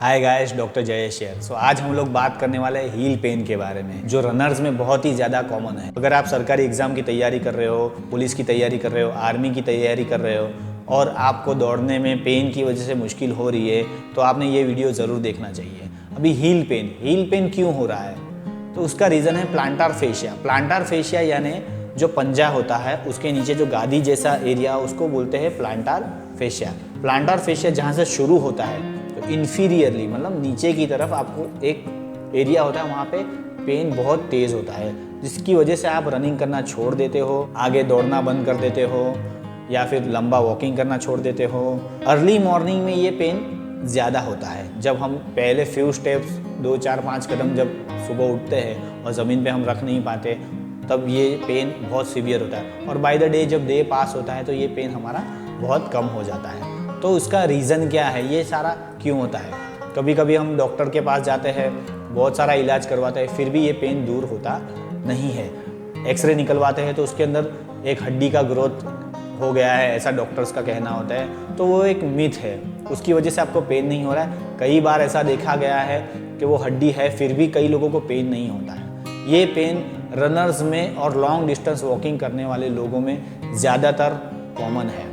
Hi guys, doctor Jayesh here. So आज हम लोग बात करने वाले हैं हील पेन के बारे में, जो रनर्स में बहुत ही ज़्यादा कॉमन है। अगर आप सरकारी एग्जाम की तैयारी कर रहे हो, पुलिस की तैयारी कर रहे हो, आर्मी की तैयारी कर रहे हो और आपको दौड़ने में पेन की वजह से मुश्किल हो रही है, तो आपने ये वीडियो ज़रूर देखना चाहिए। अभी हील पेन क्यों हो रहा है? तो उसका रीज़न है प्लांटार फेशिया। प्लांटार फेशिया यानी जो पंजा होता है उसके नीचे जो गादी जैसा एरिया, उसको बोलते हैं प्लांटार फेशिया। प्लांटार फेशिया जहाँ से शुरू होता है तो इन्फीरियरली मतलब नीचे की तरफ आपको एक एरिया होता है, वहाँ पे पेन बहुत तेज़ होता है, जिसकी वजह से आप रनिंग करना छोड़ देते हो, आगे दौड़ना बंद कर देते हो या फिर लंबा वॉकिंग करना छोड़ देते हो। अर्ली मॉर्निंग में ये पेन ज़्यादा होता है। जब हम पहले फ्यू स्टेप्स 2 4 5 कदम जब सुबह उठते हैं और ज़मीन पे हम रख नहीं पाते, तब ये पेन बहुत सीवियर होता है। और बाय द डे जब डे पास होता है तो ये पेन हमारा बहुत कम हो जाता है। तो उसका रीज़न क्या है, ये सारा क्यों होता है? कभी कभी हम डॉक्टर के पास जाते हैं, बहुत सारा इलाज करवाते हैं, फिर भी ये पेन दूर होता नहीं है। एक्सरे निकलवाते हैं तो उसके अंदर एक हड्डी का ग्रोथ हो गया है, ऐसा डॉक्टर्स का कहना होता है। तो वो एक मिथ है, उसकी वजह से आपको पेन नहीं हो रहा है। कई बार ऐसा देखा गया है कि वो हड्डी है फिर भी कई लोगों को पेन नहीं होता है। ये पेन रनर्स में और लॉन्ग डिस्टेंस वॉकिंग करने वाले लोगों में ज़्यादातर कॉमन है।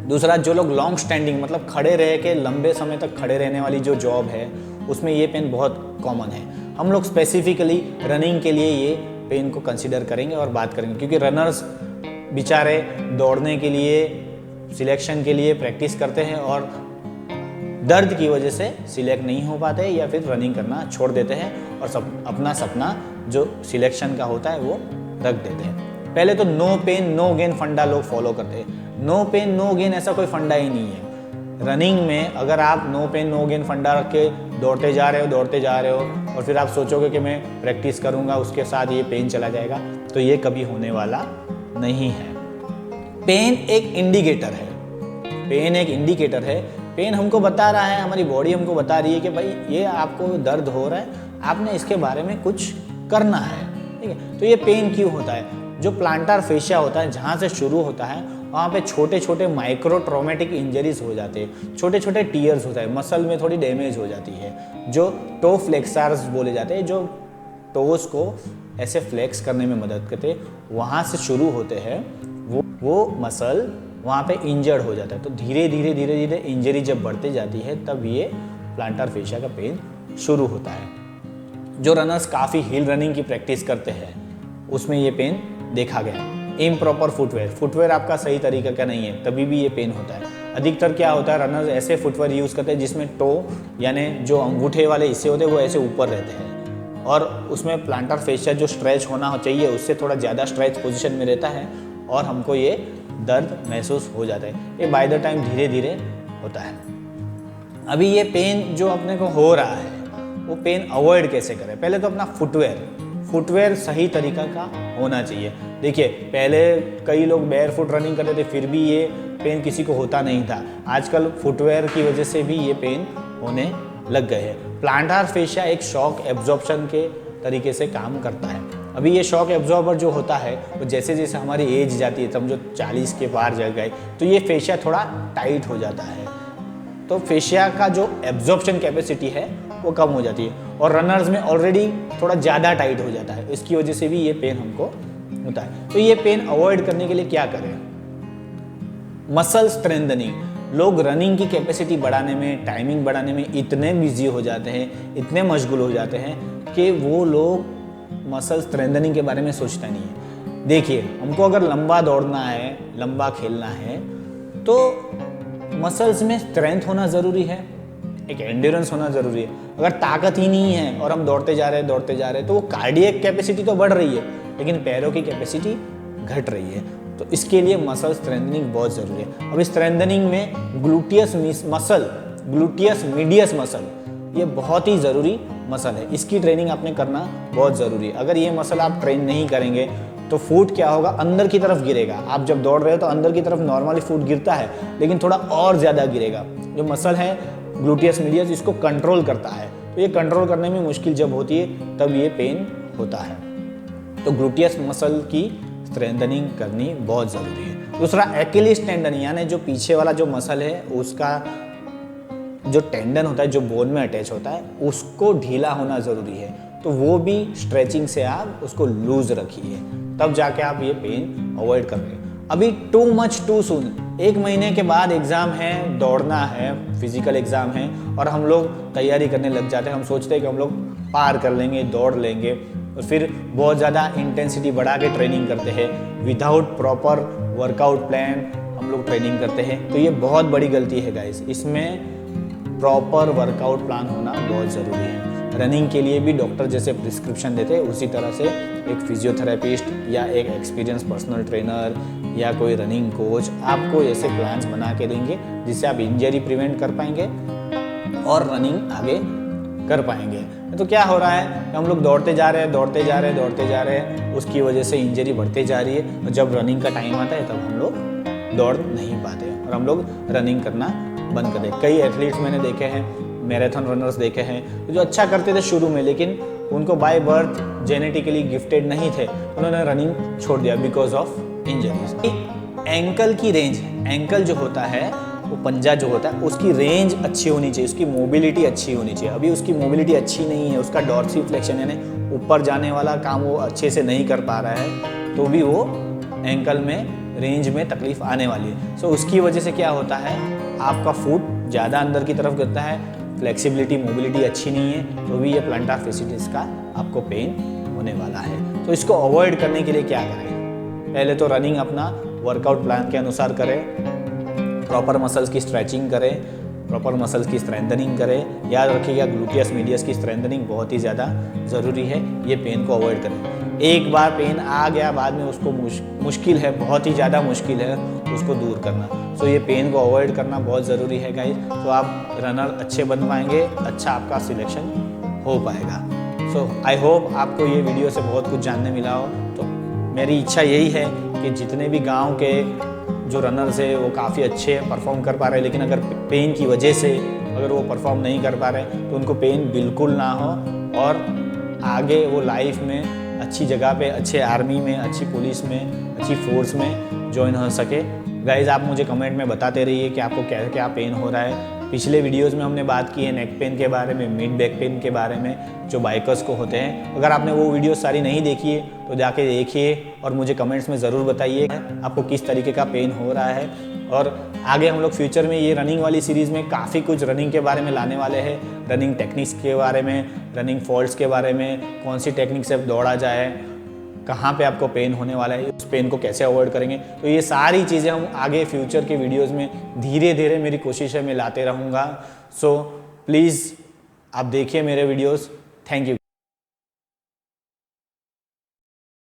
दूसरा, जो लोग लॉन्ग स्टैंडिंग मतलब खड़े रह के लंबे समय तक खड़े रहने वाली जो जॉब है, उसमें ये पेन बहुत कॉमन है। हम लोग स्पेसिफिकली रनिंग के लिए ये पेन को कंसिडर करेंगे और बात करेंगे, क्योंकि रनर्स बेचारे दौड़ने के लिए, सिलेक्शन के लिए प्रैक्टिस करते हैं और दर्द की वजह से सिलेक्ट नहीं हो पाते या फिर रनिंग करना छोड़ देते हैं और अपना सपना जो सिलेक्शन का होता है वो रख देते हैं। पहले तो नो पेन नो गेन फंडा लोग फॉलो करते हैं। नो पेन नो गेन ऐसा कोई फंडा ही नहीं है। रनिंग में अगर आप नो पेन नो गेन फंडा रख के दौड़ते जा रहे हो और फिर आप सोचोगे कि मैं प्रैक्टिस करूँगा उसके साथ ये पेन चला जाएगा, तो ये कभी होने वाला नहीं है। पेन एक इंडिकेटर है। पेन हमको बता रहा है, हमारी बॉडी हमको बता रही है कि भाई ये आपको दर्द हो रहा है, आपने इसके बारे में कुछ करना है, ठीक है। तो ये पेन क्यों होता है? जो प्लांटार फेशिया होता है, जहाँ से शुरू होता है, वहाँ पे छोटे छोटे माइक्रो ट्रॉमेटिक इंजरीज हो जाते हैं, छोटे छोटे टीयर्स होता है, मसल में थोड़ी डैमेज हो जाती है, जो टो फ्लेक्सार्स बोले जाते हैं, जो टोस को ऐसे फ्लेक्स करने में मदद करते हैं। वहाँ से शुरू होते हैं वो मसल वहाँ पे इंजर्ड हो जाता है। तो धीरे धीरे इंजरी जब बढ़ते जाती है तब ये प्लांटार फेशिया का पेन शुरू होता है। जो रनर्स काफ़ी हिल रनिंग की प्रैक्टिस करते हैं उसमें ये पेन देखा गया। इम्प्रॉपर फुटवेयर आपका सही तरीके का नहीं है, तभी भी ये पेन होता है। अधिकतर क्या होता है, रनर्स ऐसे फुटवेयर यूज़ करते हैं जिसमें टो यानी जो अंगूठे वाले हिस्से होते हैं वो ऐसे ऊपर रहते हैं और उसमें प्लांटार फेशिया जो स्ट्रेच होना चाहिए उससे थोड़ा ज़्यादा स्ट्रेच पोजीशन में रहता है और हमको ये दर्द महसूस हो जाता है। ये बाय द टाइम धीरे धीरे होता है। अभी ये पेन जो अपने को हो रहा है वो पेन अवॉइड कैसे करें? पहले तो अपना फुटवेयर सही तरीका का होना चाहिए। देखिए, पहले कई लोग बेयर फुट रनिंग करते थे फिर भी ये पेन किसी को होता नहीं था। आजकल फुटवेयर की वजह से भी ये पेन होने लग गए हैं। प्लांटार फेशिया एक शॉक एब्जॉर्प्शन के तरीके से काम करता है। अभी ये शॉक एब्जॉर्बर जो होता है वो जैसे जैसे हमारी एज जाती है, समझो 40 के पार जा गए, तो ये फेशिया थोड़ा टाइट हो जाता है। तो फेशिया का जो एब्जॉर्प्शन कैपेसिटी है वो कम हो जाती है और रनर्स में ऑलरेडी थोड़ा ज़्यादा टाइट हो जाता है। इसकी वजह से भी ये पेन हमको होता है। तो ये पेन अवॉइड करने के लिए क्या करें? Muscle strengthening. लोग रनिंग की कैपेसिटी बढ़ाने में, टाइमिंग बढ़ाने में इतने बिजी हो जाते हैं, इतने मशगूल हो जाते हैं कि वो लोग मसल स्ट्रेंथनिंग के बारे में सोचता नहीं है। देखिए, हमको अगर लंबा दौड़ना है, लंबा खेलना है, तो मसल्स में स्ट्रेंथ होना ज़रूरी है, एक एंड्योरेंस होना ज़रूरी है। अगर ताकत ही नहीं है और हम दौड़ते जा रहे हैं तो वो कार्डियक कैपेसिटी तो बढ़ रही है लेकिन पैरों की कैपेसिटी घट रही है। तो इसके लिए मसल स्ट्रेंथनिंग बहुत ज़रूरी है। अब इस स्ट्रेंथनिंग में ग्लूटियस मीडियस मसल ये बहुत ही ज़रूरी मसल है। इसकी ट्रेनिंग आपने करना बहुत ज़रूरी है। अगर ये मसल आप ट्रेन नहीं करेंगे तो फुट क्या होगा, अंदर की तरफ गिरेगा। आप जब दौड़ रहे हो तो अंदर की तरफ नॉर्मली फुट गिरता है, लेकिन थोड़ा और ज़्यादा गिरेगा। जो मसल है ग्लूटियस मीडियस, इसको कंट्रोल करता है। तो ये कंट्रोल करने में मुश्किल जब होती है तब ये पेन होता है। तो ग्लूटियस मसल की स्ट्रेंथनिंग करनी बहुत ज़रूरी है। दूसरा, एक्किलीज टेंडन यानी जो पीछे वाला जो मसल है उसका जो टेंडन होता है जो बोन में अटैच होता है उसको ढीला होना ज़रूरी है, तो वो भी स्ट्रेचिंग से आप उसको लूज रखिए, तब जाके आप ये पेन अवॉइड कर रहे हैं। अभी टू मच टू सून, 1 महीने के बाद एग्ज़ाम है, दौड़ना है, फिजिकल एग्ज़ाम है और हम लोग तैयारी करने लग जाते हैं। हम सोचते हैं कि हम लोग पार कर लेंगे, दौड़ लेंगे और फिर बहुत ज़्यादा इंटेंसिटी बढ़ा के ट्रेनिंग करते हैं, विदाउट प्रॉपर वर्कआउट प्लान हम लोग ट्रेनिंग करते हैं। तो ये बहुत बड़ी गलती है गाइस, इसमें प्रॉपर वर्कआउट प्लान होना बहुत ज़रूरी है। रनिंग के लिए भी डॉक्टर जैसे प्रिस्क्रिप्शन देते हैं उसी तरह से एक फिजियोथेरेपिस्ट या एक एक्सपीरियंस पर्सनल ट्रेनर या कोई रनिंग कोच आपको ऐसे प्लान्स बना के देंगे जिससे आप इंजरी प्रिवेंट कर पाएंगे और रनिंग आगे कर पाएंगे। तो क्या हो रहा है, हम लोग दौड़ते जा रहे हैं, उसकी वजह से इंजरी बढ़ते जा रही है और जब रनिंग का टाइम आता है तब हम लोग दौड़ नहीं पाते और हम लोग रनिंग करना बंद कर दें। कई एथलीट्स मैंने देखे हैं, मैराथन रनर्स देखे हैं जो अच्छा करते थे शुरू में, लेकिन उनको बाय बर्थ जेनेटिकली गिफ्टेड नहीं थे, उन्होंने रनिंग छोड़ दिया बिकॉज ऑफ इंजरीज। एंकल की रेंज, एंकल जो होता है वो पंजा जो होता है उसकी रेंज अच्छी होनी चाहिए, उसकी मोबिलिटी अच्छी होनी चाहिए। अभी उसकी मोबिलिटी अच्छी नहीं है, उसका डॉर्सिफ्लेक्शन यानी ऊपर जाने वाला काम वो अच्छे से नहीं कर पा रहा है, तो भी वो एंकल में रेंज में तकलीफ आने वाली है। सो उसकी वजह से क्या होता है, आपका फुट ज़्यादा अंदर की तरफ गिरता है, फ्लेक्सिबिलिटी मोबिलिटी अच्छी नहीं है, तो भी ये प्लांटार फेसिटिस का आपको पेन होने वाला है। तो इसको अवॉइड करने के लिए क्या करें, पहले तो रनिंग अपना वर्कआउट प्लान के अनुसार करें, प्रॉपर मसल्स की स्ट्रेचिंग करें, प्रॉपर मसल्स की स्ट्रेंथनिंग करें। याद रखिएगा ग्लूटियस मीडियस की स्ट्रेंथनिंग बहुत ही ज़्यादा ज़रूरी है, ये पेन को अवॉइड करें। एक बार पेन आ गया बाद में उसको मुश्किल है, बहुत ही ज़्यादा मुश्किल है उसको दूर करना। सो ये पेन को अवॉइड करना बहुत ज़रूरी है गाइस, तो आप रनर अच्छे बन पाएंगे, अच्छा आपका सिलेक्शन हो पाएगा। सो आई होप आपको ये वीडियो से बहुत कुछ जानने मिला हो। तो मेरी इच्छा यही है कि जितने भी गाँव के जो रनर्स है वो काफ़ी अच्छे परफॉर्म कर पा रहे हैं, लेकिन अगर पेन की वजह से अगर वो परफॉर्म नहीं कर पा रहे तो उनको पेन बिल्कुल ना हो और आगे वो लाइफ में अच्छी जगह पे, अच्छे आर्मी में, अच्छी पुलिस में, अच्छी फोर्स में ज्वाइन हो सके। गाइज आप मुझे कमेंट में बताते रहिए कि आपको क्या क्या पेन हो रहा है। पिछले वीडियोस में हमने बात की है नेक पेन के बारे में, मिड बैक पेन के बारे में जो बाइकर्स को होते हैं। अगर आपने वो वीडियो सारी नहीं देखी है तो जाके देखिए और मुझे कमेंट्स में ज़रूर बताइए आपको किस तरीके का पेन हो रहा है। और आगे हम लोग फ्यूचर में ये रनिंग वाली सीरीज़ में काफ़ी कुछ रनिंग के बारे में लाने वाले हैं, रनिंग टेक्निक्स के बारे में, रनिंग फॉल्ट्स के बारे में, कौन सी टेक्निक से दौड़ा जाए, कहाँ पे आपको पेन होने वाला है, उस पेन को कैसे अवॉइड करेंगे। तो ये सारी चीज़ें हम आगे फ्यूचर के वीडियोस में धीरे धीरे मेरी कोशिश है मैं लाते रहूँगा। सो प्लीज़ आप देखिए मेरे वीडियोस। Thank you.